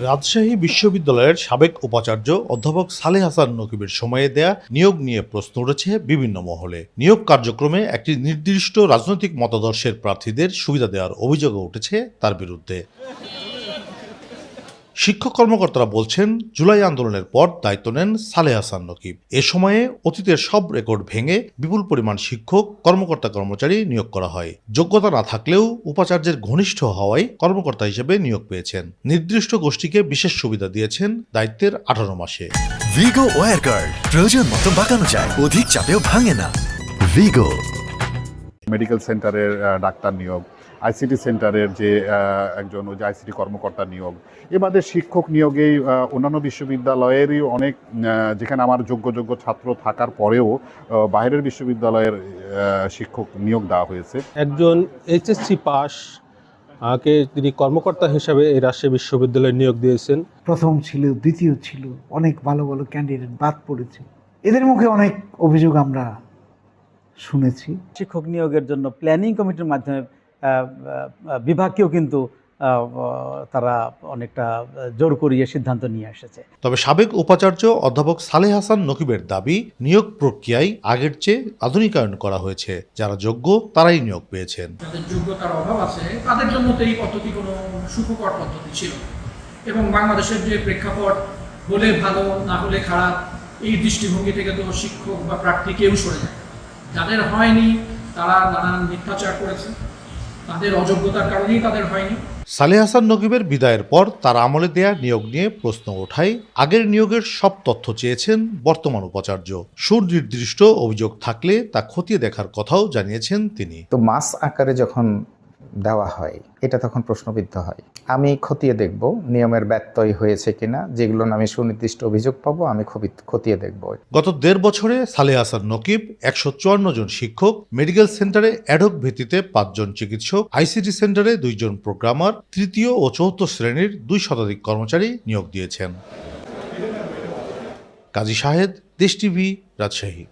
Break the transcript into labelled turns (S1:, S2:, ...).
S1: রাজশাহী বিশ্ববিদ্যালয়ের সাবেক উপাচার্য অধ্যাপক সালেহ হাসান নকিবের সময়ে দেয়া নিয়োগ নিয়ে প্রশ্ন উঠেছে বিভিন্ন মহলে। নিয়োগ কার্যক্রমে একটি নির্দিষ্ট রাজনৈতিক মতাদর্শের প্রার্থীদের সুবিধা দেওয়ার অভিযোগও উঠেছে তার বিরুদ্ধে। শিক্ষক কর্মকর্তারা বলছেন, জুলাই আন্দোলনের পর দায়িত্ব নেন সালেহ হাসান নকিব। এ সময়ে অতীতের সব রেকর্ড ভেঙে বিপুল পরিমাণ শিক্ষক কর্মচারী নিয়োগ করা হয়। যোগ্যতা না থাকলেও উপাচার্যের ঘনিষ্ঠ হওয়ায় কর্মকর্তা হিসেবে নিয়োগ পেয়েছেন। নির্দিষ্ট গোষ্ঠীকে বিশেষ সুবিধা দিয়েছেন দায়িত্বের 18 মাসে।
S2: ভিগো ওয়্যার গার্ড প্রয়োজন মতো বাঁকানো যায়, অধিক চাপেও ভাঙে না। ভিগো।
S3: মেডিকেল সেন্টারের ডাক্তার নিয়োগ, আইসিটি সেন্টারের যে একজন আইসিটি কর্মকর্তা নিয়োগ, এবারে শিক্ষক নিয়োগেই অন্যান্য বিশ্ববিদ্যালয়েরই অনেক, যেখানে আমার যোগ্য ছাত্র থাকার পরেও বাইরের বিশ্ববিদ্যালয়ের শিক্ষক নিয়োগ দেওয়া হয়েছে।
S4: একজন এইচএসসি পাস কে তিনি কর্মকর্তা হিসাবে এই রাজশাহী বিশ্ববিদ্যালয়ে নিয়োগ দিয়েছেন।
S5: প্রথম ছিল, দ্বিতীয় ছিল, অনেক ভালো ভালো ক্যান্ডিডেট বাদ পড়েছে। এদের মুখে অনেক অভিযোগ আমরা শুনেছি।
S6: শিক্ষক নিয়োগের জন্য প্ল্যানিং কমিটির মাধ্যমে বিভাগকেও কিন্তু তারা অনেকটা জোর করিয়ে সিদ্ধান্ত নিয়ে এসেছে।
S1: তবে সাবেক উপাচার্য অধ্যাপক সালেহ হাসান নকিবের দাবি, নিয়োগ প্রক্রিয়ায় আগের চেয়ে আধুনিকায়ন করা হয়েছে। যারা যোগ্য তারাই নিয়োগ পেয়েছেন।
S7: যাদের যোগ্যতার অভাব আছে তাদের জন্য তো এই পদ্ধতি কোনো সুখকর পদ্ধতি ছিল, এবং বাংলাদেশের যে প্রেক্ষাপট, হলে ভালো না হলে খারাপ, এই দৃষ্টিভঙ্গি থেকে তো শিক্ষক বা প্রার্থী কেউ সরে যায়। যাদের হয়নি তারা নানান মিথ্যাচার করেছে, তাদের অযোগ্যতার কারণেই তাদের হয়নি।
S1: সালেহ হাসান নকিবের বিদায়ের পর তার আমলে দেয়া নিয়োগ নিয়ে প্রশ্ন ওঠায় আগের নিয়োগের সব তথ্য চেয়েছেন বর্তমান উপাচার্য। সুনির্দিষ্ট অভিযোগ থাকলে তা খতিয়ে দেখার কথাও জানিয়েছেন তিনি।
S8: তো মাস আকারে যখন দেওয়া হয় এটা তখন প্রশ্নবিদ্ধ হয়। আমি খতিয়ে দেখব নিয়মের ব্যত্যয় হয়েছে কিনা, যেগুলো আমি সুনির্দিষ্ট অভিযোগ পাবো আমি খতিয়ে দেখব।
S1: গত 1.5 বছরে সালেহ হাসান নকিব 154 জন শিক্ষক, মেডিকেল সেন্টারে অ্যাডহক ভিত্তিতে 5 জন চিকিৎসক, আইসিটি সেন্টারে 2 জন প্রোগ্রামার, তৃতীয় ও চতুর্থ শ্রেণীর 2 শতাধিক কর্মচারী নিয়োগ দিয়েছেন। কাজী শাহেদ, দেশ টিভি, রাজশাহী।